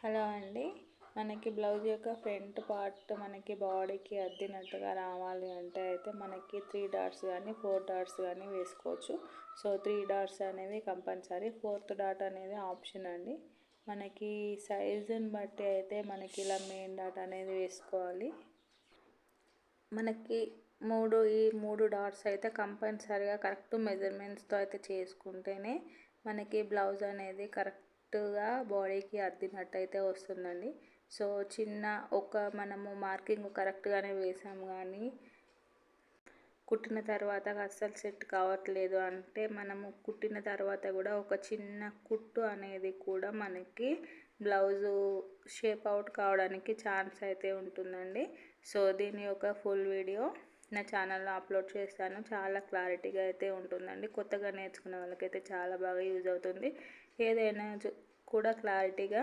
Hello అండి. మనకి blouse యొక్క ఫ్రంట్ పార్ట్ మనకి బాడీకి అద్దినట్టుగా రావాలి అంటే అయితే మనకి 3 డాట్స్ కానీ 4 డాట్స్ కానీ వేసుకోవచ్చు. సో 3 డాట్స్ అనేవి కంపల్సరీ, 4th డాట్ అనేది ఆప్షన్ అండి. మనకి సైజుని బట్టి అయితే మనకి ఇలా మెయిన్ డాట్ అనేది వేసుకోవాలి. మనకి ఈ మూడు డాట్స్ అయితే కంపల్సరీగా కరెక్ట్ మెజర్మెంట్స్తో అయితే చేసుకుంటేనే మనకి బ్లౌజ్ అనేది కరెక్ట్గా బాడీకి అద్దినట్టు అయితే వస్తుందండి. సో మనము మార్కింగ్ కరెక్ట్గానే వేసాము కానీ కుట్టిన తర్వాత అస్సలు సెట్ కావట్లేదు అంటే మనము కుట్టిన తర్వాత కూడా ఒక చిన్న కుట్టు అనేది కూడా మనకి బ్లౌజు షేప్ అవుట్ కావడానికి ఛాన్స్ అయితే ఉంటుందండి. సో దీని యొక్క ఫుల్ వీడియో నా ఛానల్లో అప్లోడ్ చేస్తాను. చాలా క్లారిటీగా అయితే ఉంటుందండి. కొత్తగా నేర్చుకునే వాళ్ళకైతే చాలా బాగా యూజ్ అవుతుంది. ఏదైనా కూడా క్లారిటీగా